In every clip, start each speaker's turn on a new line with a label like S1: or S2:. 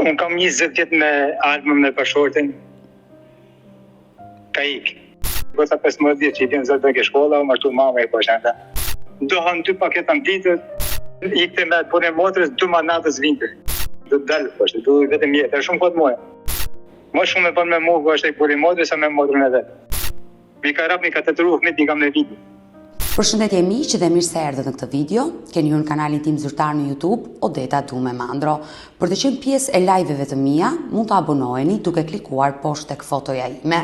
S1: Unë kam 20 vjet me Almën me bashortin. Ka ik. Goca 15 vjet që i vjen zëtë ke shkolla, u martu mama e poshenda. Dohan 2 paketa në ditët, ikte me punë e motrës 2 manatës vinte. Do të dalë, poshtë, du vetëm jetë, e shumë kot muaj. Më shumë me bën me mu, është e punë e motrës, sa me motrën e vetë. Mi ka rap, mi ka të të ruh, mi kam në viti.
S2: Përshëndetje miq dhe mirë se erdhët në këtë video. Keni hyrë në kanalin tim zyrtar në YouTube, Odeta Dume Mandro. Për të qenë pjesë e live-eve të mia, mund të abonoheni duke klikuar poshtë tek fotoja ime.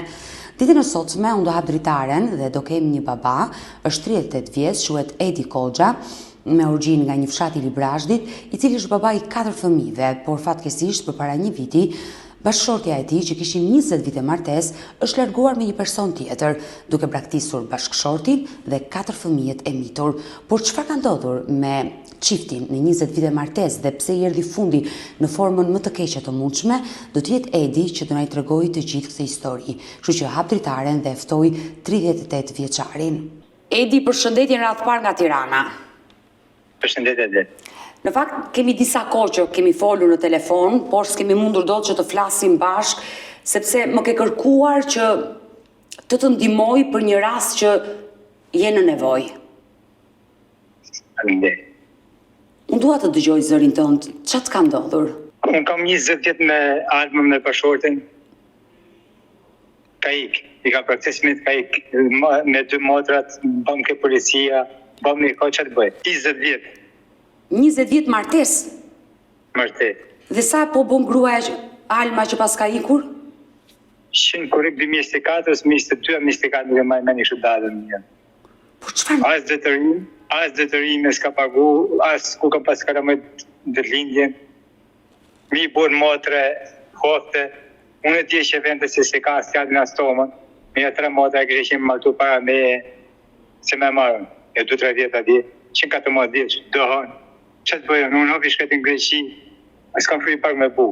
S2: Ditën e sotme unë do hap dritaren dhe do kem një baba, është 38 vjeç, quhet Edi Koxha, me origjinë nga një fshat i Librazhdit, i cili është baba i 4 fëmijëve, por fatkeqësisht përpara një viti bashkëshortja e tij, që kishin 20 vite martesë, është larguar me një person tjetër, duke braktisur bashkëshortin dhe 4 fëmijët e mitur. Por çfarë ka ndodhur me çiftin në 20 vite martesë dhe pse i erdhi fundi në formën më të keqe të mundshme, do të jetë Edi që do na i tregojë të gjithë këtë histori. Kështu që hap dritaren dhe ftoi 38 vjeçarin. Edi, përshëndetje në radhë parë nga Tirana.
S1: Përshëndetje.
S2: Në fakt, kemi disa kohë që kemi folur në telefon, por s'kemi mundur dot që të flasim bashk, sepse më ke kërkuar që të ndihmoj për një rast që je në nevojë.
S1: Faleminderit.
S2: Unë dua të dëgjoj zërin tënd, çfarë të ka ndodhur?
S1: Unë kam 20 vjet me Almën me bashortin. Ka ik. I ka procesmit, ka ik me 2 motrat, bëm ke policia, bëm një kohë që të bëj. 20 vjet.
S2: 20 vjet martesë?
S1: Martesë.
S2: Dhe sa po bën gruaja Alma që pas ka ikur?
S1: Shin korrekt 2024, 2022, nuk e maj me një shudadën një.
S2: Por çfarë?
S1: As detërim e s'ka pagu, as ku ka pas karamët dërlindjen. Mi bërë motre, hofte, unë e tje që vende se ka s'jadë në stomën. Mi e 3 motre e kështë që më maltu para me se me marën. E 2-3 vjetë atje, 114 vjetë, dohon. Që të bëjën, unë hopi shketin Greqi, a s'kam fri pak me bu.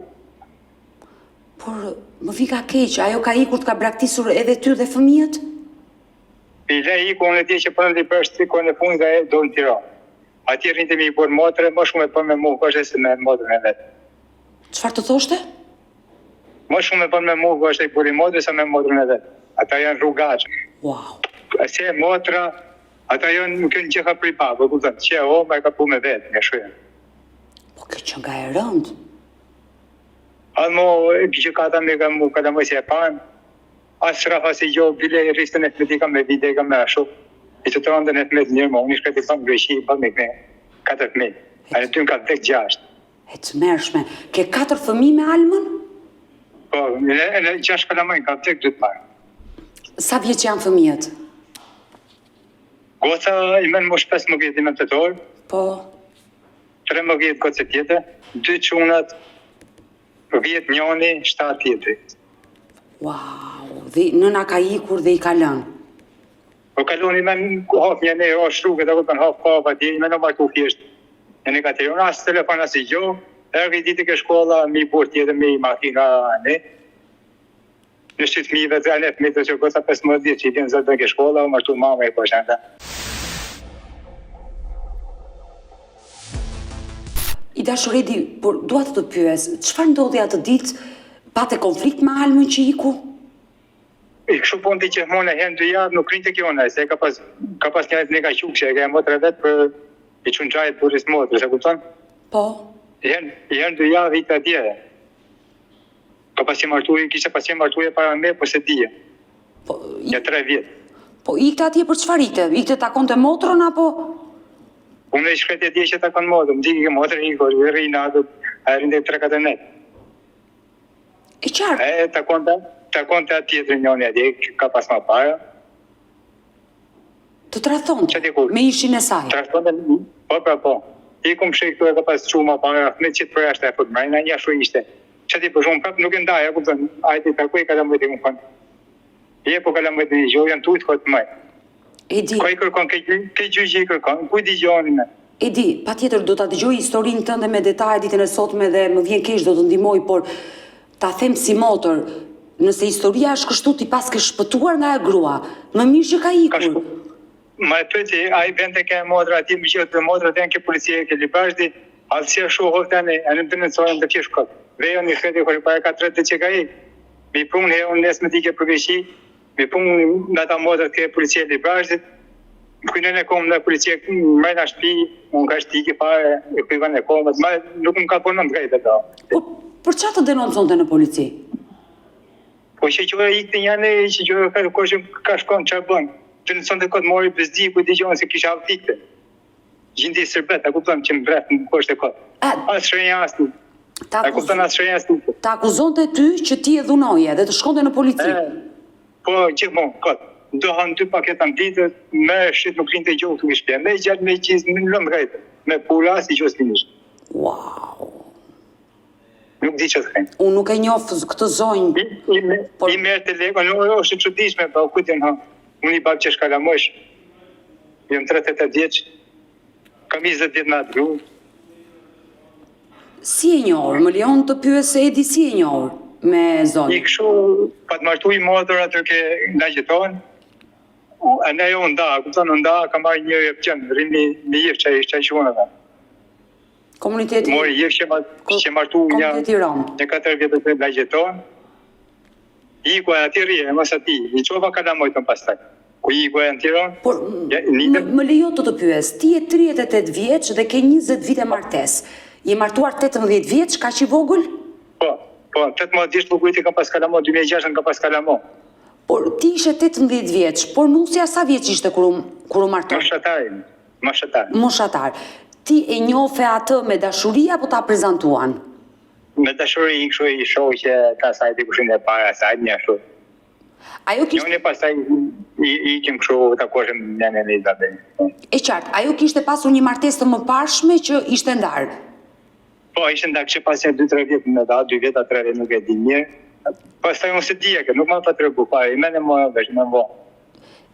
S2: Por, më vika keq, ajo ka ikur të ka braktisur edhe ty dhe fëmijët?
S1: Pile iku, unë e tje që përën të i përshë të kone punë dhe do në Tiranë. Ati rrinë mi i bërë motre, më shumë e përën me mu, kështë e se me motrën e vetë.
S2: Çfarë të thoshte?
S1: Më shumë e përën me mu, kështë e i bërë i motre, se me motrën e vetë. Ata janë rrugaqë.
S2: Wow.
S1: Se motra, ata janë nuk në që ka pri pa, për kutën, që o, ma e ka pu me vetë, nga shuja.
S2: Po ke që nga e rëndë.
S1: Anë mo, që ka ta me ka mu, ka ta më si e panë, asë rafa si jo, bile e rristën e të me tika me vide, ka me ashu. I të të rëndën e të me të njërë mo, unë ishka të i panë Greqi, pa me këne, 4 fëmijë. A në ty në ka 10-6.
S2: E të mërshme, ke 4 fëmijë me Almën?
S1: Po, në 6 kalamajnë, ka 10 dhëtë parë.
S2: Sa vjeç janë fëmijët?
S1: Goca i menë mosh 15 vjet i menë të torë,
S2: Po.
S1: 13 vjet goce tjetër, 2 qunat, vjet njoni, 7 tjetëri.
S2: Wow, dhe nëna ka ikur dhe i ka lënë.
S1: Po kalon i menë hap një ne, o shruke, dhe këtë në hap kapa tje, i menë martu fjesht. Në një ka të jonë, asë telefon asë i gjo, erë i ditë ke shkolla, mi bur tjetër, mi makina ne. Në shqit mive të anet, mi të që goca 15 vjet që i vjen zëtë ke shkolla, u martu mama e poshenda.
S2: I dashur Edi, por dua të pyes, çfarë ndodhi atë ditë? Pate konflikt me Almën që iku?
S1: I kështu punë ti që mone hen 2 javë nuk rinte kjo në, se ka pas një ka qukëshe, ka e motre vetë për i qunë qajt për rrisë motre, se kupton?
S2: Po.
S1: I hen 2 javë i të atje. Ka pas që martuje, kishe pas që martuje para me, po se dije.
S2: Po,
S1: Një 3 vjetë.
S2: Po ikte atje për çfarë ikte? Ikte takon të motrën apo?
S1: Unë e shkret e dje që takon motrë, më dike ke motrë i kërë, i rrinë atët, a rinde 3-4 netë.
S2: E qartë?
S1: E takon të atë tjetër njoni atje, ka pas ma para.
S2: Të trathonte, me ishin e saj?
S1: Trathonte, po. I kum shë këtu e ka pas që ma para, me qitë për ashtë e fëtë mrejna, një shu ishte. Që ti për shumë prap nuk e ndaja, ku të ajti të kuj ka të mëjtë i më kënë. Je po ka të mëjtë i gjohë, janë të ujtë këtë mëjtë.
S2: Edi.
S1: Ka i kërkon, ke gjyqë i kërkon, kuj di gjohën me.
S2: Edi, pa tjetër do të dëgjoj historinë tënde me detajet ditën e sotme dhe më vjen keq do të ndihmoj, por ta them si motër, nëse historia është kështu ti pas ke shpëtuar nga e grua, më mirë që ka ikur.
S1: Ma e pëti, a i vend e ke motra ati, më që të motra të janë ke policie, ke Librazhdi, alësia shu hoftani, e në të nësojnë të kjesh këtë. vejo një shketi kërë para ka 30 që ka i. Mi punë e unë nesë më t'i ke përveshi, mi punë në ata motër të policia e Librashtit, më kujnën e komë në policia, më në shpi, unë ka shtiki fare, e kujvan e komë, nuk më ka punë në drejtë da.
S2: Po, për që të denoncon të në polici?
S1: Po që që i këtë njëne, që që kërë ka shkonë që bënë, që nësën të këtë mori bëzdi, ku t'i gjonë se kisha avtikte. Gjindi sërbet, a kupton që më bref në kështë e këtë. Asë shrenja asë a kupton asë shrenja asë
S2: ta akuzon të ty që ti e dhunoje dhe të shkonte në polici.
S1: Po, gjithmonë, këtë. Dohan 2 paketa në ditë, me shqit nuk rinë të gjohë të kishpja. Me gjatë me qizë në lëmë rejtë. Me pula si gjosë finisht.
S2: Wow.
S1: Nuk di që të kajnë.
S2: Unë nuk e njofë këtë zonjë.
S1: I merë të lego, është që dishme, pa u këtë janë, unë i babë që shkalamësh. Jëmë 38 vjeqë. Kam 20 vjetë me atë gru.
S2: Si e njohër? Më lejon të pyes se Edi si e njohër me zonjë?
S1: I këshu, pa të martu i motër atër ke nga gjetonë. A ne jo nda, këpëton nda, ka marrë një jëpë qënë, rrimi një jëpë që i shunë dhe.
S2: Komuniteti...
S1: Mori jëpë që martu një 4 vjetë të nga gjetonë. I ku e ati rrje, mos ati, i qova ka da mojtën pastaj. Ku i ku e në Tiranë.
S2: Por, më lejo të pyes, ti e 38 vjeç dhe ke 20 vite martes. Je martuar 18 vjeç, ka që i vogël?
S1: Po, 18 vjeç për kujti ka pas kalamo, 2006 ka pas kalamo.
S2: Por, ti ishe 18 vjeç, por nusja sa vjeç ishte kur u martuar? Moshatar. Ti e njofe atë me dashuri apo ta prezentuan?
S1: Me dashuri i kështu i shoh që ka sajti kushin e para, sajt një ashtu. Njone pasaj i kem kështu të koshem një në Izabel.
S2: E qartë, ajo kishte pasur një martesë të mëparshme që ishte ndarë?
S1: Po, ishte ndarë që pasja 2-3 vjetë në da, 2 vjetë a 3 vjetë nuk e di mirë. Pasaj unë se dije, nuk ma të tregu, pa, i mene më vesh, me më.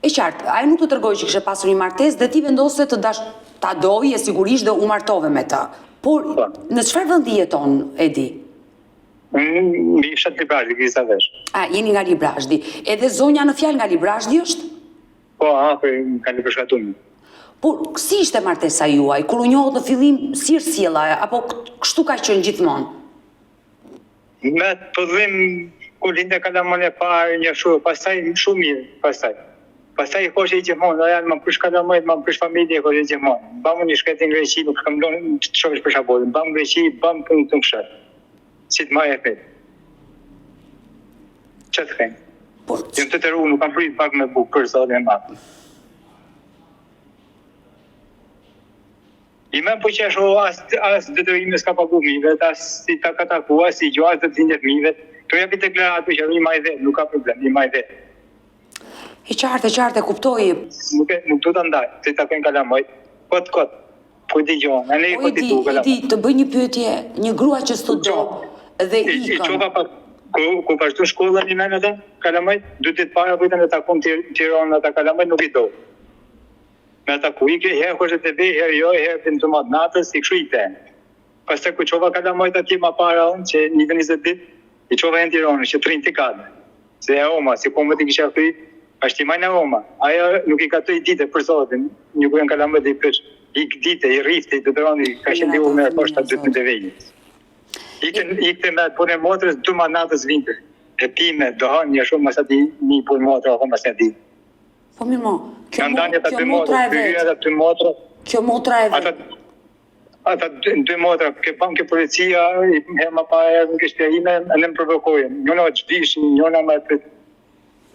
S2: E qartë, ajo nuk të tërgoj që kishte pasur një martesë dhe ti vendose të ta doje sigurisht dhe u martove me ta. Por, në çfarë vendi jeton, Edi?
S1: Mi fshat Librashdi, kisa vesh.
S2: Jeni nga Librashdi. Edhe zonja në fjalë nga Librashdi është?
S1: Po, ka një përshkatumi.
S2: Por, si ishte martesa juaj? Kur u njohët në fillim, si është sjella, apo kështu ka qenë gjithmonë?
S1: Me pëllim, kur linde kalamon e parë, një shumë, pastaj shumë mirë, pastaj. Pastaj koshe i gjithmonë, do janë më prish kalamojt, më prish familje, koshe i gjithmonë. Bamu një shkretin në Greqi, nuk kam lonë të shovesh për shabotin. Bamu Greqi, bamu punë të mshet. Si të maj e fejt. Që të fejt? Jëmë të tëru, nuk kam prit pak me bukë për zotin e matë. I me po që asho asë dëtërime s'ka pagu mive, asë si ta ka taku, asë si gjo, asë të tindet mive. Kërë japi deklaratu që i maj dhe, nuk ka problem, i maj dhe.
S2: E qartë, kuptoj.
S1: Nuk du të ndaj, se ta kënë kalamojt, këtë, po di gjohën, a ne i këtë tu kalamojt.
S2: Edi, të bëj një pyetje, një grua që studo dhe ikën.
S1: I qova pak, ku pashtu shkollën i menë dhe kalamojt, 2 ditë para vëjtën e takon Tiranë ata kalamojt, nuk i do. Me ata ku ike, herë kështë të vej, herë jo, herë për në të matë natës, i këshu i tenë. Pas të ku qova kalamojt ati ma para unë, që 20 ditë, i qova e në Tiranë, që 3 t'i kadë. Se e oma, si komët i kisha këj, ashtë i majnë e oma. Ajo nuk i ka të i dite për zotin, një ku e në kalamojt i përsh, i dite, i rifte, i të dëroni, ka shendi u me poshta 2 të vejnit. Ikte me të punë e motrës, 2 ma natës vinte. E pime, dohan një shumë, mas ati një punë motrë, aho mas ati.
S2: Po mirë mo, kjo motra e vetë.
S1: Ata 2 motra, ke banë ke policia, he ma pa e në kështë ime, e në më provokojën. Njona o qdishin, njona ma e për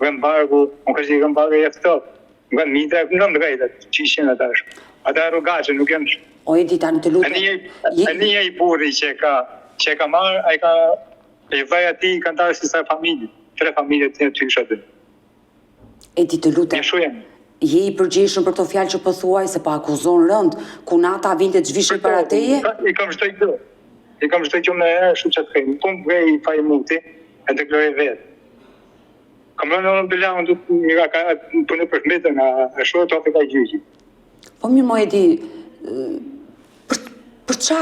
S1: gëmbargu, më kështë i gëmbargu e eftot. Nga mitra, në më gajtet, që ishin ata është. Ata e rogaqe, nuk jenë shumë.
S2: O Edi, ta në të lutë.
S1: E një i burri që ka marë, a i ka e vaj ati i kanë tarë si sa familje. 3 familje të një të isha 2.
S2: Edi, të lutë. Je i përgjeshëm për të fjalë që pëthuaj se pa akuzon rënd, ku nata vinte të zhvishe për ateje?
S1: I kam shtoj do. I kam shtoj që me e shumë që të kejmë. Punë vej i faj muti, e të klore vetë. Kam rënë në bëllam, për në përshmetën, a shumë të atë ka gjyqi.
S2: Po mirë mo Edi, për qa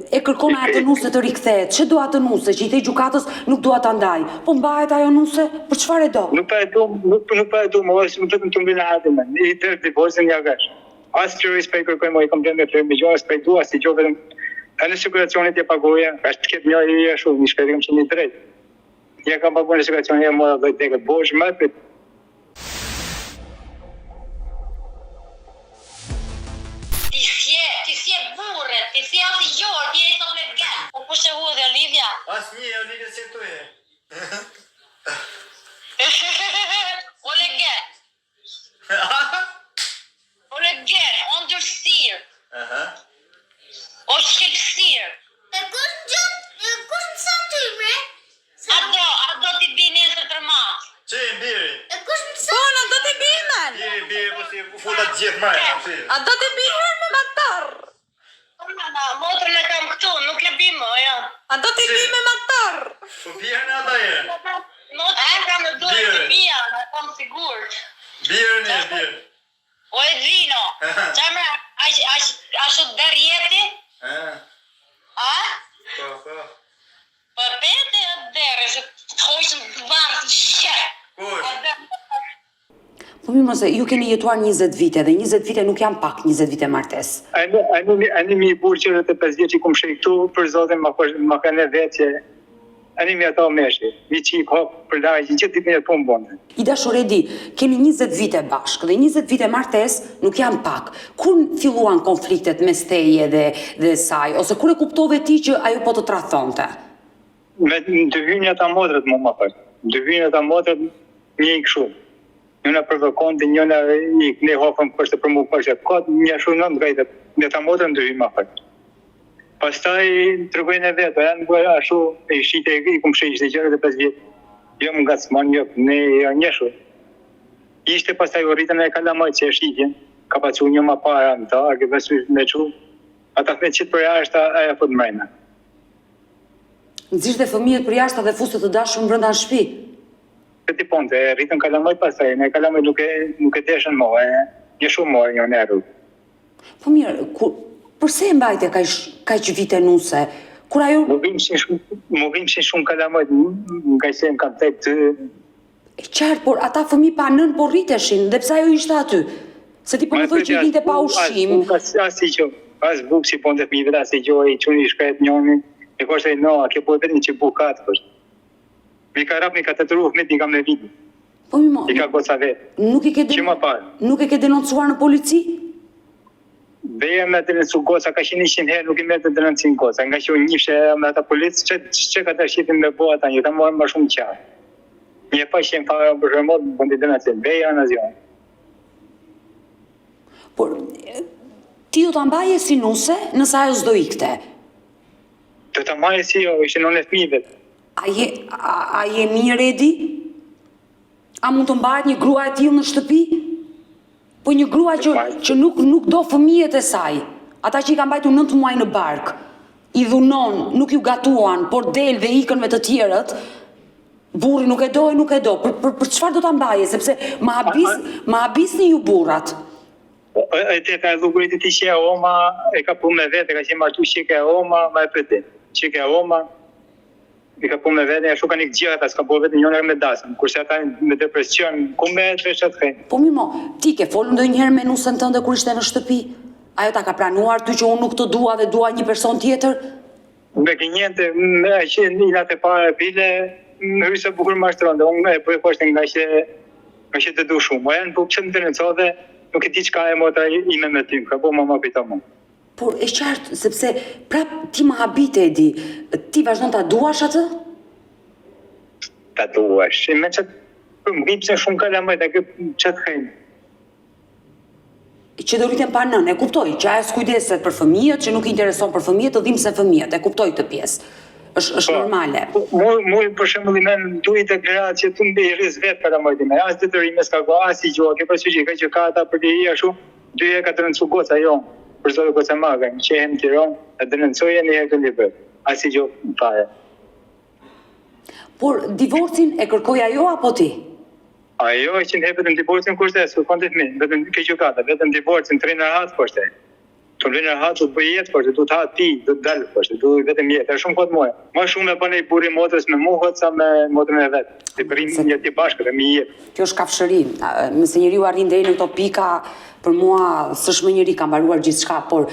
S2: e kërkon atë nuse të rikthehet? Që do atë nuse? Që i te gjukatës nuk do atë ndaj? Po mbahet ajo nuse? Për qëfar e do?
S1: Nuk pa e do, më ose më të të mbinë atë me. I të divorcin një agash. Asë që rispej kërkoj më i kom bërë me fërë me gjo, asë pej du, asë i gjo vetëm Në siguracionit e pagoja, është të ketë një e shumë, një shpetim që një drejt. Ja kam pagu në siguracionit e më dhe dhe këtë bosh më të
S3: Ti si e burre, ti si ati gjorë, ti e i sot me të gënë. Po kush e hudhe, Olivia?
S4: Olivia si tu e.
S3: Ole gënë. Ole gënë, ondërsirë. O shqipsirë.
S5: E kush më sa ty, bre?
S3: A do t'i bi nesër tërmat?
S4: Që e biri?
S5: E kush më sa?
S6: Po, do t'i bimen.
S4: Biri, po si futat gjithë majë.
S6: A do t'i bimen me matar?
S3: Motrën e kam këtu, nuk e bi më, ja.
S6: A do t'i bi me matar?
S4: Po bjerë në ata e.
S3: Motrën e kam në dojë të mija, në kam sigurt.
S4: Bjerë.
S3: O Edvino, qëmë, ashtu dërë jeti? A?
S4: Po.
S3: Po pete e dërë, që të hoshën të varë të shqe.
S2: Po mirë mëse, ju keni jetuar 20 vite dhe 20 vite nuk janë pak 20 vite martes.
S1: Ani mi burë që të 5 vjetë që kumë shëjtu, për zotin ma ka në vetë që ani mi ato meshi, mi qip hop për lajë, që të një punë bëndë.
S2: I dashur Edi, keni 20 vite bashkë dhe 20 vite martes nuk janë pak. Kur filluan konfliktet mes teje dhe saj, ose kur e kuptove ti që ajo po të trathonte?
S1: Me të hynja ta motrët më më përë. Të hynja ta motrët një i këshu. Njëna provokon dhe njëna ne hofëm kështë për mu kështë. Këtë një shumë nëndë gajtë, në ta motrën të hynë më përë. Pastaj të rëgojnë e vetë, janë bërë ashu e shite e i kumë shë ishte gjërë dhe 5 vjetë. Jo më nga s'mon, jo, ne një shu. Ishte pastaj u rritën e kalamaj që e shqitjen, ka pacu një ma para në ta, a ke besu me qu, ata me qitë për jashta, aja po të mrejna.
S2: Nëzishte fëmijët për jashta dhe fustët të dashur në brënda në shpi?
S1: Këti ponte, e rritën kalamaj pastaj, ne kalamaj nuk e deshen mo, një shumë mo, një nërru.
S2: Po mirë, përse e mbajte kaq vite nuse? Kur ajo...
S1: Më vim si shumë kalamajt, nga se më kam të...
S2: E qartë, por ata fëmi pa nën po rriteshin, dhe psa ajo ishte aty? Se ti po më thoi që i vinte pa ushqim.
S1: Asi që, as buk si ponte fëmijëve, asi që i quni i shkret njoni, e kështë e no, a ke po e vetën që bukat, kështë. Mi ka rap, mi ka të të ruh, i kam në vidi.
S2: Po mi mo,
S1: I ka goca vetë.
S2: nuk e ke denoncuar në polici?
S1: Dhe me të nësu goca, ka qenë 100 herë, nuk i me të dënëncin goca. Nga që u njifshe me ata policë, që ka të shqitin me bo ata një, ta morën më shumë qarë. Një pa qenë farë për shërmot, bëndi dënëncin, beja në zion.
S2: Por, ti do të ambaje si nuse, nësa ajo s'do ikte?
S1: Do të ambaje si jo, ishte në fëmijëve.
S2: A je mirë, Edi? A mund të mbajet një grua e tillë në shtëpi? Po një grua që nuk do fëmijët e saj, ata që i ka mbajtur 9 muaj në bark, i dhunon, nuk ju gatuan, por del dhe ikën me të tjerët, burri nuk e do. Për çfarë do ta mbaje? Sepse ma habisni ju burrat.
S1: E te ka dhugurit e ti që e oma, e ka punë me vete, ka qenë martu që e oma, ma e pëtë. Që e oma, i ka punë me vete, e shu ka një gjithë ata, s'ka po vetë njënër me dasën, kurse ata me depresion, ku me të veç atë kënë.
S2: Po mimo, ti ke folë ndonjëherë me nusën tënde kur ishte në shtëpi? Ajo ta ka pranuar ty që unë nuk të dua dhe dua një person tjetër?
S1: Me kënjente, me që një atë e para e pile, në rysë bukur mashtron, dhe unë e po e poshte nga që të du shumë. O janë po që më të nëco dhe nuk e ti qka e motra ime me tim, ka po ma pita mu.
S2: Por e qartë, sepse prap ti më habite, Edi, ti vazhdon ta duash atë?
S1: Ta duash, e me që më gjipë se shumë kalamajt, e që të khejnë.
S2: Që do rriten pa nën, e kuptoj, që ajo s'kujdeset për fëmijët, që nuk i intereson për fëmijët, të dhimbse fëmijët, e kuptoj të pjesë. Është normale.
S1: Mu për shembull i men duhet deklaratë që tu mbi rriz vetë kalamajt me. As detyrime s'ka go, as i gjua, ke parasysh që ka ata për të ashtu, dy ka të rëndsu goca jo. Për zotë goca maga, që e në Tiranë, e të rëndsoje një herë të libër. As i gjua në fare.
S2: Por divorcin e kërkoj ajo apo ti?
S1: Ajo e që në vetëm divorcin kushte, s'u konte fëmijë, vetëm ke gjykata, vetëm divorcin 3 në rahat kushte. Të lënë rahat do të bëj jetë, por do të ha ti, do të dalë, por do vetëm jetë, është shumë kot mua. Më shumë e bën ai burri motrës me mua sa me motrën e vet. Të bërim një jetë bashkë dhe mi jetë.
S2: Kjo është kafshëri. Nëse njeriu arrin deri në këto pika, për mua s'është më njeri, ka mbaruar gjithçka, por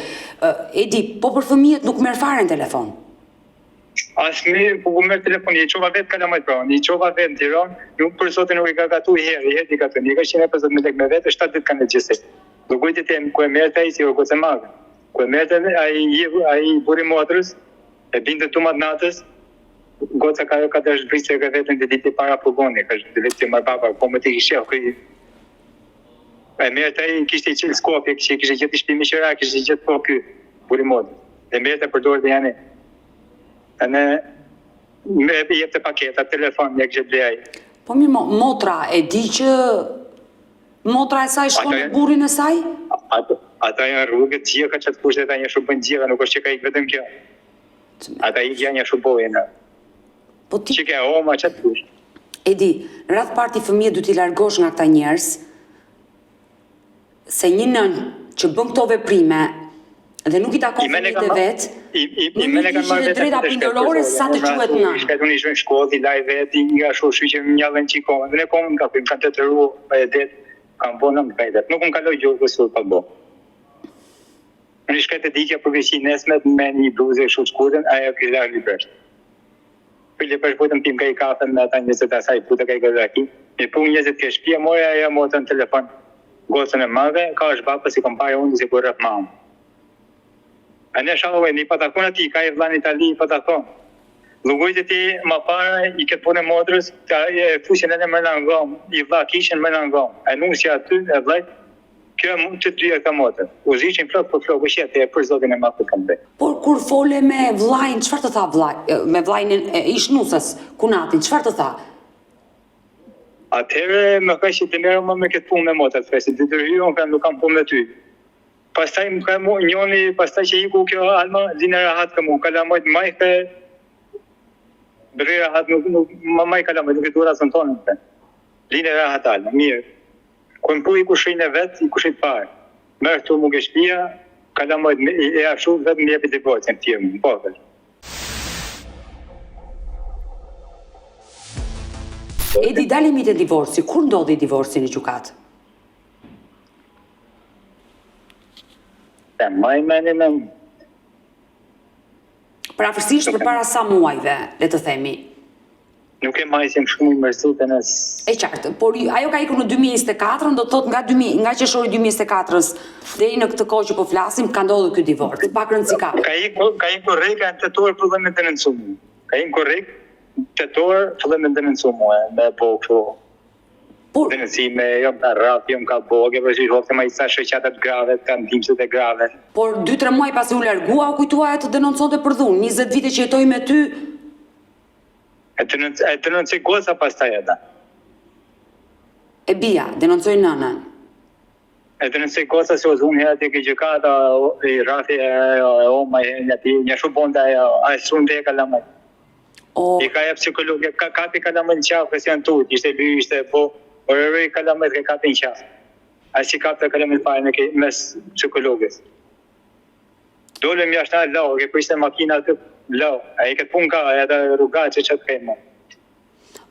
S2: Edi, po për fëmijët nuk merr fare në telefon.
S1: Asnjë, po merr telefoni, i çova vetë kalamajt pranë, i çova vetë në Tiranë, nuk për zotin nuk i ka gatuar herë i gatuar, i ka 150 lekë me vetë, 7 ditë kanë gjithsej. Do kujtë të ku e merrte ai si o gocë magë. Ku e merrte ai burri motrës, e binte tumat natës, goca ka dash brisë ka vetën ditë para pugoni, ka vetë më baba, po më të kishte ku e merrte ai kishte i çel skopje, kishte gjetë shtëpi miqëra, kishte gjetë po ky burri motrë. E merrte përdorë dhe janë. Në me jepte paketa, telefon, ja kështë blej.
S2: Po mirë, motra e di që motra e saj shkon në burrin e saj?
S1: Ata janë rrugë të gjeka që të kushtet, ata një shubën gjeka, nuk është që ka ikë vetëm kjo. Ata ikë janë një shubojnë.
S2: Po ti...
S1: Që ka oma që të kushtet.
S2: Edi, rreth parti fëmijë du t'i largosh nga këta njerëz, se një nën që bën këto veprime, dhe nuk i takon fëmijët e vet,
S1: në një
S2: kishin drejta pindërore sa të quhet nën.
S1: Shkajtu një shumë shkollë, i laj veti, nga shoshu që më njallën qikon, dhe ne komë ka kanë të të ru, e det, kanë bo në më kajtet. Nuk më kaloj gjurë kësur pa bo. Në shkajtë e dikja përveqi nesmet me një bluzë e shumë shkutën, ajo kështë larë Lipesh. Për Lipesh putëm pim ka i kafen me ata njëzët asaj putë ka i gëzaki. Mi pu njëzët ke shpia, moja ajo motën në telefon. Gocën e madhe, ka është bapa si kom pare unë si kur rëf mamë. A ne shalove, një patakon ati, ka i vlan Itali, i patakon. Lugujtë ti ma para i këtë punë e motrës, e fushin e në më në ngomë, i vla kishin më në ngomë. E nusja aty, e vlajt, kjo mund të dyja këta motrë. U zishin flok për flok, është jetë e për zotin e ma për kam bej.
S2: Por kur fole me vlajnë, qëfar të tha vlajnë, me vlajnë ish nusës, kunatin, qëfar të tha?
S1: Atëherë më ka që të merë më me këtë punë me motrët, se të tërhyron ka nuk kam punë me ty. Pastaj më ka njoni, pastaj që iku kjo alma, linë rahat ka mu, kalamajt majke, bërë rahat nuk maj kalamajt, nuk e tura së në tonë të. Linë rahat alma, mirë. Kërën pu i kushin e vetë, i kushin parë. Mërë të mu gëshpia, kalamajt e ashu vetë më jepit e gocën, tjemë, më pofër.
S2: Edi, dalimit e divorci, kur ndodhi divorci në gjukatë?
S1: Maj meni me...
S2: Pra fërsisht për para sa muajve, le të themi.
S1: Nuk e maj si më shumë i mërsut e nësë...
S2: E qartë, por ajo ka ikur në 2024, do të thot nga qeshori 2024-ës deri në këtë kohë që po flasim, ka ndodhur ky divorc. Pak rëndësi ka.
S1: Ka ikur reka në tetor fillim e denoncuar. Ka ikur rek tetor fillim e denoncuar me po kështu. Denësime, jo më ka rap, jo më ka boge, përshë i hofte ma i sa shëqatat grave, të ndimësit e grave.
S2: Por 2-3 muaj pasi u largua, u kujtua e të denonconte për dhunë, 20 vite që jetoj me ty.
S1: E denoncoj goca pas taj edhe.
S2: E bia, denoncoj nënën.
S1: E denoncoj goca se o zunë herët e ke gjëkata, i rafi e oma, një shumë bonda e a e sunë dhe e kalamaj. I ka e psikologë, ka të kalamaj në qafë, kësë janë tut, ishte ly, ishte po, por e rëj kalamaj ke ka të në qafë. A si ka të kalamaj fare në mes psikologës. Dole më jashtë lau, ke për ishte makina të lau, a i këtë pun ka, e të rrugat që të kejmë.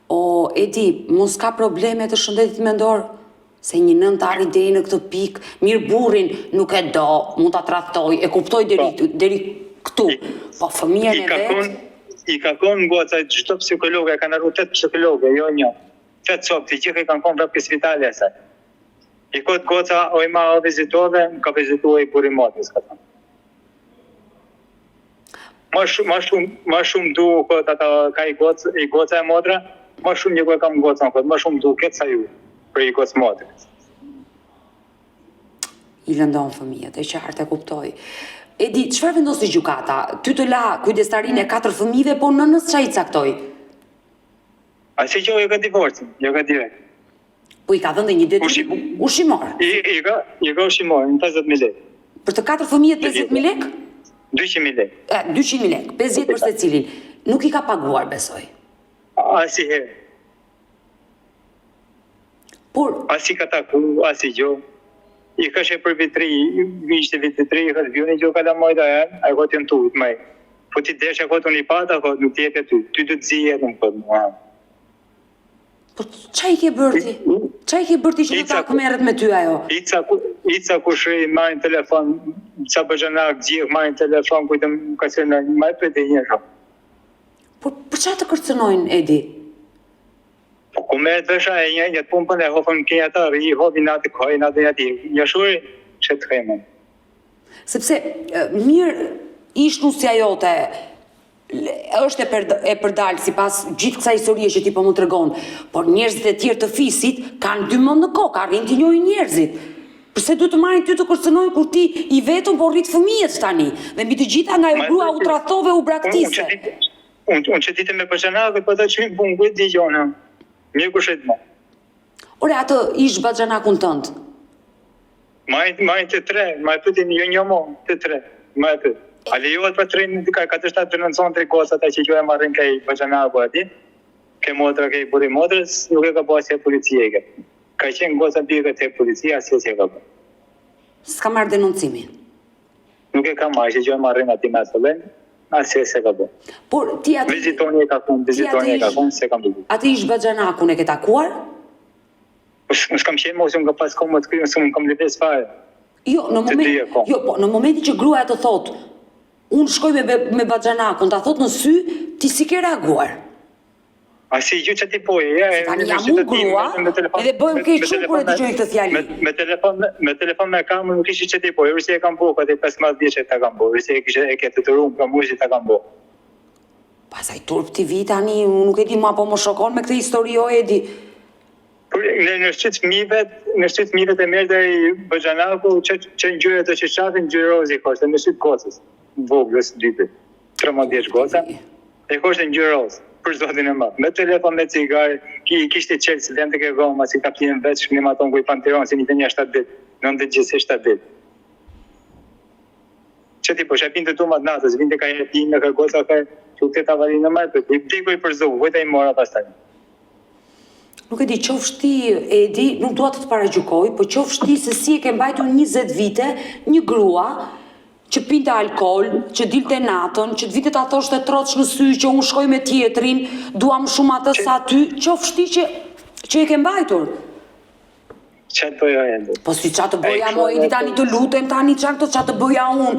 S2: O, Edi, mos ka probleme të shëndetit mendor? Se një nën të arri deri në këtë pikë, mirë burrin nuk e do, mund të tradhtoj, e kuptoj deri këtu. Po fëmijën e vetë...
S1: I ka konë goca, gjithë psikologë, e ka në rrutet psikologë, jo një. Qëtë sopë, të gjithë i kanë konë rrëpë kësvitali e saj. I këtë goca, o i ma o vizitove, ka vizitove i buri motës, ka thënë. Ma shumë du këtë ata ka i goca e motra, ma shumë një këtë kam goca në këtë, ma shumë du këtë sa ju, për i gocë motës.
S2: I lëndonë fëmijët, e qartë e kuptoj. Edi, çfarë vendosi gjykata? Ty të la kujdestarinë e 4 fëmijëve, po nënës çfarë i caktoi?
S1: Asi që jo ka divorcin, jo ka direkt.
S2: Po i ka dhënë një detyrim ushimor.
S1: I ka ushimor, në 50.000 lekë.
S2: Për të 4 fëmijët 50.000 lekë?
S1: 200.000 lekë.
S2: 200.000 lekë, 50 për secilin. Nuk i ka paguar, besoj.
S1: Asi herë.
S2: Por
S1: asi ka taku, asi gjo. I kështë për vitri, ishte vitri, i kështë vjoni që kalamojt a janë, a këtë jenë tujtë, maj. Po ti desh a këtë unë i pata, këtë nuk t'jepja ty të t'zijet në këtë mua.
S2: Po qa i ke bërti? Qa i ke bërti që ta këmeret me ty ajo?
S1: Ica ku shri, marrin telefon, qa bëgjanak, gjithë, marrin telefon, kujtë më kërcenojnë, ma e për të një shumë.
S2: Po për qa të kërcenojnë, Edi?
S1: Po ku merët vësha e një pumpën e hofën kënja ta, i hovi natë kohë, natë një ti, një shuri, që të kejmë.
S2: Sepse, mirë, ishnusja jote, është e përdalë si pas gjithë kësa historie që ti po më të regonë, por njerëzit e tjerë të fisit kanë dy mëndë në kokë, arrin të njojë njerëzit. Përse du të marrin ty të kërcënojnë kur ti i vetëm po rritë fëmijët tani, dhe mbi të gjitha nga e grua u trathove u braktise.
S1: Unë që dite me përgjanakët, për të që mi punë kujtë di gjona, mirë këshet më.
S2: Ore, atë ish bëgjanakun tëndë?
S1: Majnë të tre, majnë pëtin një mo, të tre, majnë pëtë. A lejohet për të rinë, ka të shtatë të nënëson të rikosat a që që e marrin kaj bëgjanaku ati, ke motra, ke buri motrës, nuk e ka po asje policie ke. Ka qenë gosa bjë të policia, asje që e ka po.
S2: S'ka marrë denoncimin?
S1: Nuk e ka marrë, që e marrin ati me asëllen, asje se ka po.
S2: Por ti ati...
S1: Vizitoni e ka kun, se kam vizit.
S2: Ati ish bëgjanakun e ke takuar?
S1: S'kam qenë mos, unë ka pas komë të kryu, s'unë kam lides fare.
S2: Jo, në momenti që gruaja të thotë, unë shkoj me bëgjanakun, ta thot në sy, ti si ke reaguar.
S1: A si ju që ti poje, ja...
S2: Tani jam unë grua, edhe bëjmë kej shumë kur e të gjojnë këtë fjali.
S1: Me telefon me kamë, nuk ishi që ti poje, rësi e kam bo, këtë 15 vjeqe e ta kam bo, rësi e këtë të rumë, ka mujë ta kam bo.
S2: Pasaj turp t'i vi tani, nuk e di ma po më shokon me këtë histori o Edi.
S1: Në shqyt mivet e mërë dhe i bëgjanaku, që në gjyre të që shafin, gjyre rozi koshtë, në shqyt kosës. Voglës dypit, 13 goca, e koshtë në gjyros, për zotin e matë. Me telefon, me cigarë, kishte qelë si lente ke goma, si ka pjenë vetë, shkënim aton kuj panteron, si një të një 7 dit, në ndë gjithse 7 dit. Që ti po, shapin të tumat natës, vinte ka jetin në kërgoca, ka që këtë avarin në marë, i dikuj për zohë, vojta i mora pas tani.
S2: Nuk e di, qofshti, Edi, nuk duat të të paragjukoj, po qofshti se si e ke mbajtur 20 vite një grua që pinte alkohol, që dilte natën, që të vite ta thoshte troç në sy, që unë shkoj me tjetrin, duam shumë atë sa ty, qofshti që e ke mbajtur.
S1: Qa të bëja e ndu?
S2: Po si qa të bëja mo, Edi, tani të lutem, tani qa të bëja unë.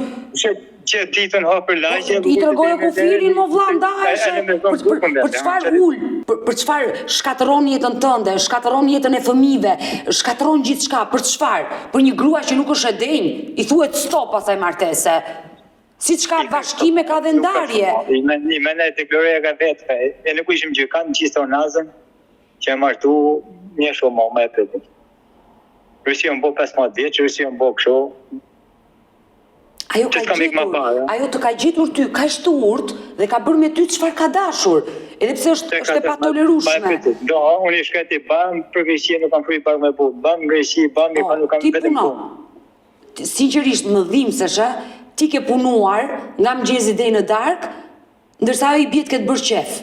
S1: Që ditën ha për lajqe...
S2: I tërgoja kufirin, mo vla, ndajshe. Për qëfar ullë, për qëfar shkatëron jetën tënde, shkatëron jetën e fëmive, shkatëron gjithë shka, për qëfar? Për një grua që nuk është e denjë, i thuet stop asaj martese. Si qka bashkime ka dhe ndarje.
S1: I mene të gloreja ka vetë, e nuk ishim gjykan në qistë o nazën, që e martu një shumë me e pëtë. Rësi unë bo 15 vjetë, rësi unë bo kësho.
S2: Ajo të ka gjetur ty, ka ishte urt dhe ka bërë me ty çfarë ka dashur, edhe pse është e patolerueshme.
S1: Do, unë i shketi bam, për Greqi nuk kam fri pak me bu, bam Greqi, bam, i pa nuk kam vetëm bu.
S2: Sinqerisht më dhimbseshe, ti ke punuar nga mëngjesi deri në darkë, ndërsa ajo i bie të ketë bërë qef.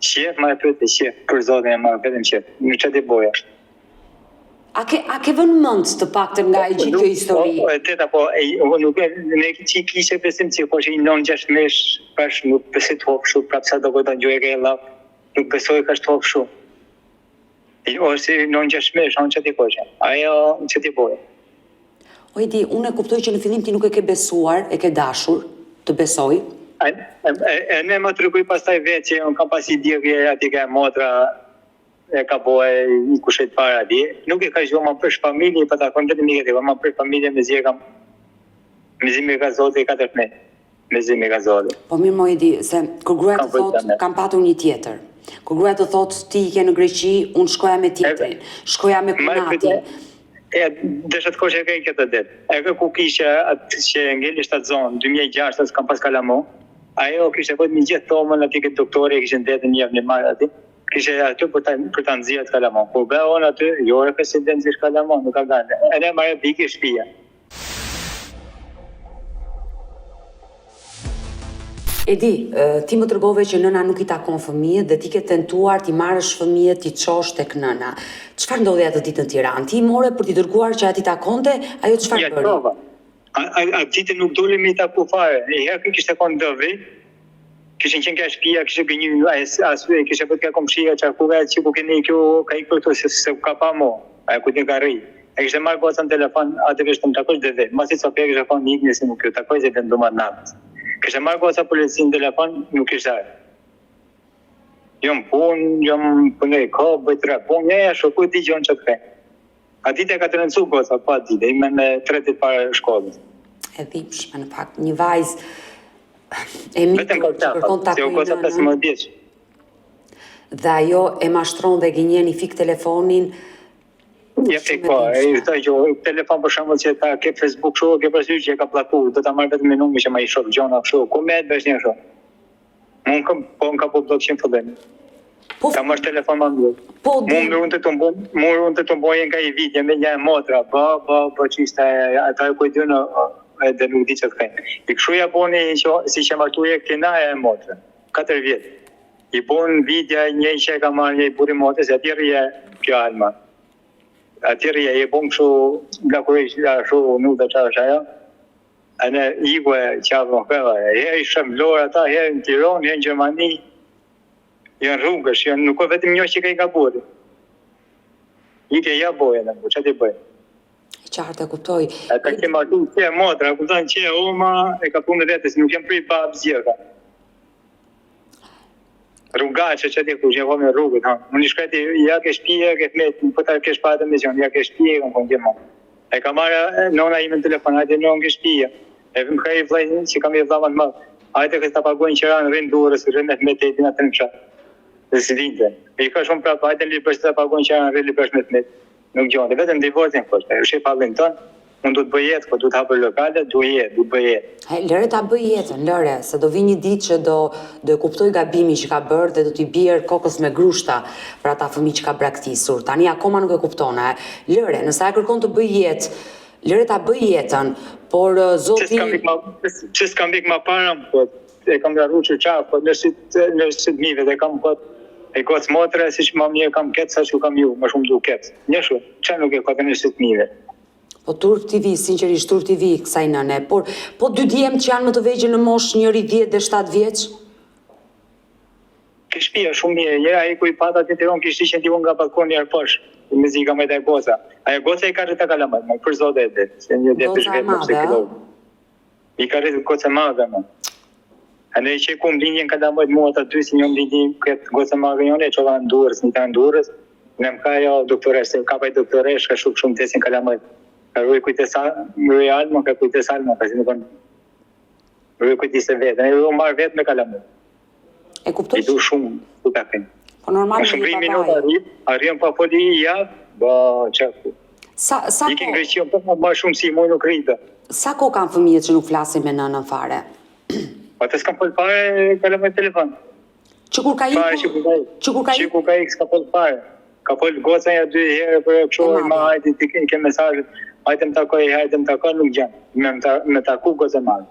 S1: Qef, ma e pyeti qef, për zotin e ma vetëm qef, në çati boja.
S2: A ke vënë mend të paktën nga e gjithë kjo histori?
S1: Po, teta, po, nuk e, ne që kishe besim që po që i 9-6 mesh, pash nuk besit hop shumë, prapë sa do këta një e la, nuk besoj ka shtë hop shumë. O si 9-6 mesh, anë që ti po që, ajo që ti boje.
S2: O Edi, unë e kuptoj që në fillim ti nuk e ke besuar, e ke dashur, të besoj.
S1: E ne më të rëkuj pas taj vetë që unë kam pas i djekje ati ka motra, e ka bohe i kushet para ati. Nuk e ka që më përsh familje, pa ta konë vetëm i këtë, më përsh familje me zi e kam, me zi me ka zote i 4 me, me zi me ka zote.
S2: Po mirë mo Edi, se kër gruaja të thotë, kam patur një tjetër. Kër gruaja të thotë, ti i ke në Greqi, unë shkoja me tjetrin, shkoja me kunatin.
S1: Deshat ko që e kej këtë det. E ke ku kishe atë që ngellisht atë zonë, 2006, kam pas kalamo, ajo kishe këtë një gjithë thomën, ati këtë doktore, kishe në detë një një marë ati, kishe aty për të nëzirët kalamon. Kur be onë aty, jore president zish kalamon, nuk ka gane. E ne marë biki shpia.
S2: Edi, ti më tregove që nëna nuk i takon fëmijët dhe ti ke tentuar ti marrësh fëmijët ti çosh tek nëna. Çfarë ndodhi atë ditë në Tiranë? Ti i more për t'i dërguar që ati takonte, ajo çfarë bëri?
S1: prova. A ditë nuk doli me i taku fare. E herë kishte kon dëvi. Kishin qenë ka shtëpia, kishte gënjur asoj, kishte vetë ka komshia çakuve që ku keni kjo ka ikë këtu se ka pa mo. Ai ku ti garri. E kishte marrë gocën telefon, atë vesh të takosh dhe. Mos i sopë kishte kon nikni se nuk kjo takoj se vendu më natë. Kishte marrë goca policin telefon, nuk kishte. Jam punë ka bëj tre punë, ja shoku ti gjon çat ka. A ditë ka të rëndësu goca, pa ditë, ime me 3 ditë para shkollës.
S2: E dhimbshme në fakt, një vajzë e mitur që kërkon ta
S1: takojë goca 15 vjeç.
S2: Dhe ajo e mashtron dhe gënjen i fik telefonin.
S1: Ja po, e thaj që telefon për shembull që ta ke Facebook show, ke parasysh që e ka pllaku, do ta marr vetëm me numrin që më i shoh gjona kështu. Ku më bësh një show? Unë ka po blokshim fillim. Ka marrë telefon më ndër.
S2: Po
S1: Unë të të mbojnë nga i vidje me një motra, po qiste, ata e kujdyn edhe nuk di që të kajnë. I këshuja boni si që martuje kena e motra, 4 vjetë. I bon vidja një që e ka marrë një i buri motrës, atjeri e kjo alma. Atjeri e bon këshu, blakurish, shu nuk dhe qa është ajo. E në igwe qavë në këva, herë i shëmblor ata, herë në Tiranë, herë në Gjermani, janë rrugësh, nuk o vetëm një që ka i ka buri. I ke ja bojë në bu, që ti bëjë?
S2: I qartë e kuptoj.
S1: Ata ke martu që e motra, kuptan që e oma e ka punë vetës, nuk jem prej babë zjera. Rrugaqe që ti ku që e po me rrugët, ha. Unë i shkreti, ja ke shpije, ke fmet, po ta ke shpatë me zion, ja ke shpije, unë konë gjemon. E ka marrë nona ime në telefon, hajde në ke shpije. E vëm ka i vlajnë që kam i vlama të madhë. Hajde kësë ta pagojnë qëranë, rrinë durës, rrinë me të jetin atë në qatë. Dhe si vinte. E i ka shumë prapë, hajde në libërës të ta pagojnë qëranë, rrinë libërës me të metë. Nuk gjonë, vetëm divorcin kështë. E shqip allin tonë, unë du të bëj jetë, du të hapër lokale, du bëj jetë.
S2: Lëre ta bëj jetën, lëre, se do vi një ditë që do e kuptoj gabimi që ka bërë dhe do t'i bjerë kokës me grushta për ata fëmijë që ka braktisur. Tani akoma nuk e kuptona. Lëre, nëse ai kërkon të bëj jetë, lëre ta bëj jetën, por zoti
S1: që s'kam vik ma para, po e kam garru që qafë, po nërësit mive dhe kam po e gocë motre, si që ma mje kam ketë, sa që kam ju, më shumë du ketë. Një shumë, që nuk e këtë nërësit mive.
S2: Po Turp TV, sinqerisht Turp TV kësaj nëne, por po dy djemtë që janë më të vegjël në moshë, njëri 10 dhe 7 vjeç?
S1: Ke shpia shumë mirë, njëra ai ku i pata të Tiranë kishte që ndihon nga balkoni arposh, me zi ka me taj goca. Ajo goca i ka rrita kalamat, më për zote edhe, se një dhe të shvetë më se këdo. I ka rritë goca madhe, më. A ne që ku më linjën kalamat mua të dy, si një më linjën këtë goca madhe njone, që va në durës, një ta në durës, në më ka jo doktoresh, se ka pa i doktoresh, ka shumë tesin kalamat. Ka rruj kujtës alma, ka kujtës alma, ka si në konë rruj kujtës e vetë, në rruj marrë vetë me kalamat.
S2: E kuptoj?
S1: I du shumë, ku ta kënë.
S2: Po normal
S1: shumë rri minuta arrijëm pa foli ja, ba çfarë. I ke Greqion po më shumë si më nuk rritë.
S2: Sa kohë kanë fëmijët që nuk flasin me nënën fare?
S1: Ata s'kan fol fare, ka lëmë telefon.
S2: Që kur ka
S1: ikë s'ka fol fare. Ka fol goca ja 2 herë për kështu më hajde ti ke mesazhet. Hajde më takoj, nuk gjan. Me taku goca madhe.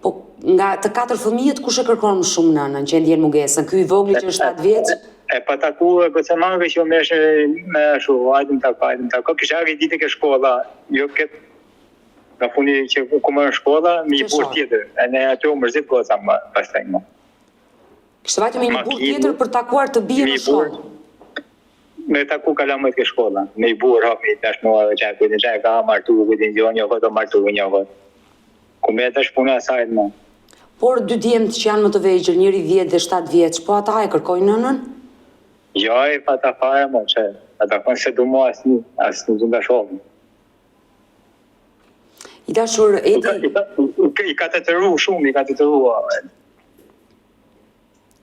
S2: Po nga të 4 fëmijët kush e kërkon më shumë nënën që ndjen mungesën? Ky i vogël që është 7 vjeç?
S1: E pa taku goca madhe që më me ashtu, hajde më takoj. Kisha arrit ditë ke shkolla, jo këtë nga funi që ku më në shkolla, mi i burë tjetër. E ne aty u mërzit goca më pastaj më.
S2: Kështë vajtë me një burë tjetër për takuar të bie në shkollë?
S1: Me taku kalamët ke shkolla. Me i burë hapi tash mua dhe qaj ka martu, këtë një një këtë martu një këtë. Ku me tash puna asajt më.
S2: Por 2 djemtë që janë më të vegjël, njëri 10 dhe 7 vjeç, po ata e kërkojnë nënën?
S1: Jo, e pa ta fare më, që ata kënë se du mu asë një nga shohën.
S2: I dashur, Edi...
S1: I ka të të ru shumë, i ka të të ru.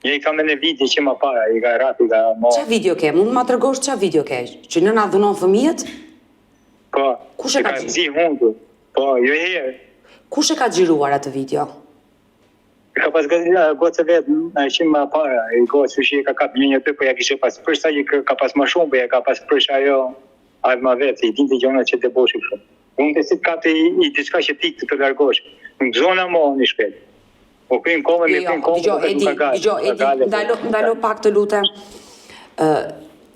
S1: I ka me në video që ma para, i ka rapi, i ka mo...
S2: Qa video ke? Mund ma të rëgosh qa video ke? Që nëna dhunon fëmijët?
S1: Po,
S2: kush e ka
S1: zi hundu. Po, jo herë.
S2: Kush e ka gjiruar atë video?
S1: Ka pas gocë vetë, që ma para, i gocë që i ka kap një të, po ja kishe pas përsa, i ka pas ma shumë, po ja ka pas përsa ajo, atë ma vetë, i din të gjona që të boshë shumë. Unë të si të kapë i diçka që ti të largosh. Në zona mo në shpet. Po pin kohën, me pin kohën.
S2: Edi, ndalo pak të lutem.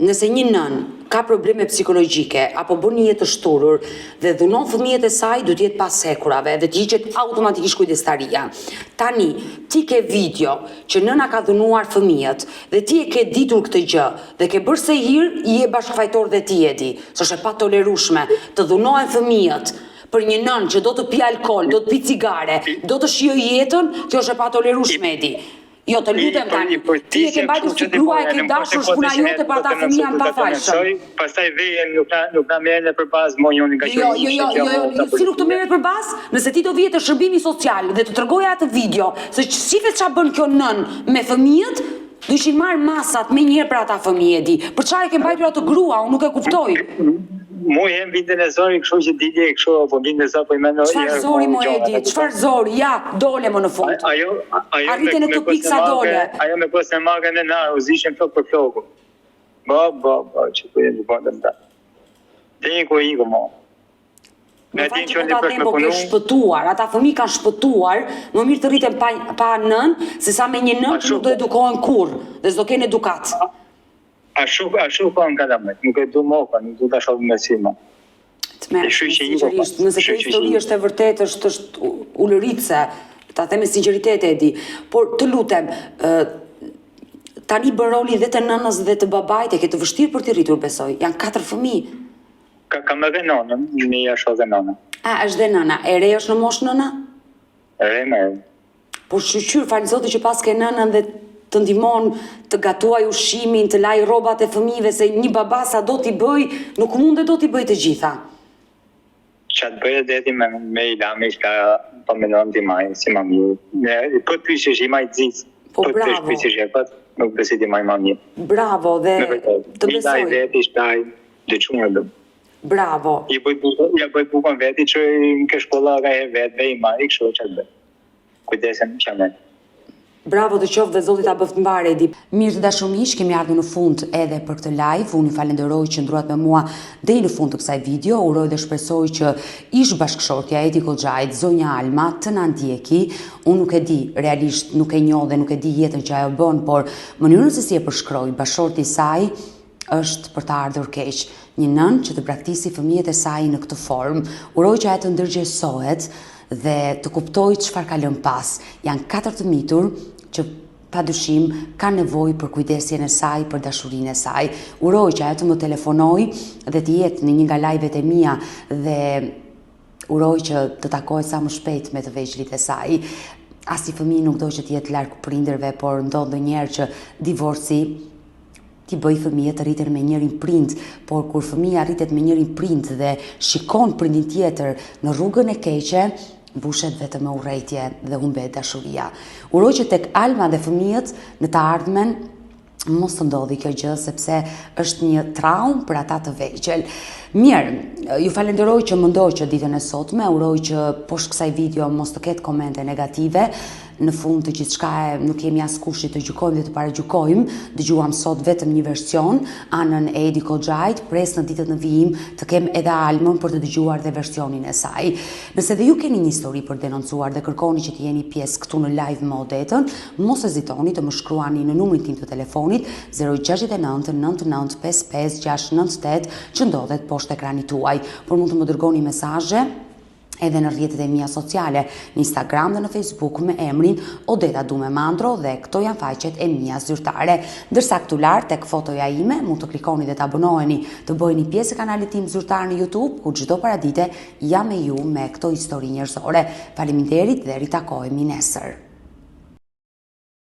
S2: Nëse një nën ka probleme psikologjike apo bën një jetë të shturur dhe dhunon fëmijët e saj, do të jetë pas hekurave dhe të hiqet automatikisht kujdestaria. Tani, ti ke video që nëna ka dhunuar fëmijët dhe ti e ke ditur këtë gjë dhe ke bërë se hir, i je bashkëfajtor dhe ti Edi. S'është e patolerueshme të dhunohen fëmijët për një nën që do të pi alkool, do të pi cigare, do të shijoj jetën, kjo është e patolerueshme Edi. Jo, të lutem tani, ti e ke mbajtur si grua e ke dashur shpuna jote për ata fëmijë janë pafajshëm.
S1: Pastaj vjen nuk na merren për bazë monjoni nga
S2: Jo, si nuk të merret për bazë? Nëse ti do vije te shërbimi social dhe të tregoja atë video, se shifet çfarë bën kjo nën me fëmijët, do ishin marr masat me njëherë për ata fëmijë di. Për çfarë e ke mbajtur atë grua, unë nuk e kuptoj.
S1: Mu jem vitin e zori, kështu që dilje e kështu, apo vitin e zori, po i mendo...
S2: Çfarë zori, mo Edi, çfarë zori, ja, dole më në fund. Arrite në të pikë sa dole.
S1: Ajo me pos në magën e narë, u zishin flok për floku. Që ku jenë të bëndëm ta. Dhe ku i ku mo.
S2: Me fakt që këta tempo ke shpëtuar, ata fëmijë kanë shpëtuar, më mirë të rriten pa nën, se sa me një nën që nuk do edukohen kur, dhe s'do kenë edukat.
S1: Ashtu kanë ka damet, nuk e du moka, nuk du të shohë me sima.
S2: Sinqerisht, nëse kjo histori është e vërtetë, është ulëritse, ta them me sinqeritet Edi, por të lutem, tani bën roli dhe të nënës dhe të babait, e ke të vështirë për t'i rritur besoj, janë 4 fëmijë.
S1: Kam edhe nënën, një është edhe nëna.
S2: Është dhe nëna, e re është në moshë nëna?
S1: E re me.
S2: Por shqyr, falë Zotit që pas ke nënën dhe të ndihmon të gatuaj ushqimin, të laj rrobat e fëmijëve, se një baba sa do t'i bëj, nuk mund dhe do t'i bëj të gjitha.
S1: Qatë bëjë dhe ti me Ilami, shka po me nënë t'i maj, si ma mirë. Po të pyshesh i maj të zisë.
S2: Po bravo.
S1: Po të pyshesh e pat, nuk besi t'i maj ma mirë.
S2: Bravo dhe të besoj.
S1: Milaj veti, shtaj, dhe qumë e dëmë.
S2: Bravo.
S1: Ja bëj bukon veti që në ke shkolla ka e vetë dhe i maj, kështu që të bëj. Kujdesen që me.
S2: Bravo të qoftë dhe Zoti ta bëft mbar Edi. Mirë të dashur miq, kemi ardhur në fund edhe për këtë live. Unë ju falenderoj që ndruat me mua deri në fund të kësaj video. Uroj dhe shpresoj që ish bashkëshortja Edi Kocxhait, zonja Alma, të na ndjeki. Unë nuk e di, realisht nuk e njoh dhe nuk e di jetën që ajo bën, por mënyrën se si e përshkroi bashkëshorti i saj është për të ardhur keq. Një nën që të braktisë fëmijët e saj në këtë formë. Uroj që ajo të ndërgjegjësohet dhe të kuptoj çfarë ka lënë pas. Janë 4 të mitur që padyshim ka nevojë për kujdesjen e saj, për dashurinë e saj. Uroj që ajo të më telefonoj dhe të jetë në një nga live-et e mia dhe uroj që të takohet sa më shpejt me të vegjëlit e saj. Asnjë fëmijë nuk do që të jetë larg prindërve, por ndodh ndonjëherë që divorci ti bëj fëmijët të rriten me njërin prind, por kur fëmija rritet me njërin prind dhe shikon prindin tjetër në rrugën e keqe, mbushet vetëm me urrejtje dhe humbet dashuria. Uroj që tek Alma dhe fëmijët në të ardhmen mos të ndodhi kjo gjë, sepse është një traumë për ata të vegjël. Mirë, ju falenderoj që më ndoq ditën e sotme, uroj që poshtë kësaj video mos të ketë komente negative. Në fund të gjithçka nuk jemi as kushti të gjykojmë dhe të paragjykojmë. Dëgjuam sot vetëm një version, anën e Edi Kocxhait, pres në ditët në vijim të kem edhe Almën për të dëgjuar dhe versionin e saj. Nëse dhe ju keni një histori për denoncuar dhe kërkoni që të jeni pjesë këtu në live me Odetën, mos hezitoni të më shkruani në numrin tim të telefonit 069 99 55 698 që ndodhet poshtë ekranit tuaj. Por mund të më dërgoni mesazhe edhe në rrjetet e mia sociale, në Instagram dhe në Facebook me emrin Odeta Dume Mandro dhe këto janë faqet e mia zyrtare. Ndërsa këtu lart tek fotoja ime mund të klikoni dhe të abonoheni, të bëheni pjesë e kanalit tim zyrtar në YouTube, ku çdo paradite jam me ju me këto histori njerëzore. Faleminderit dhe ritakohemi nesër.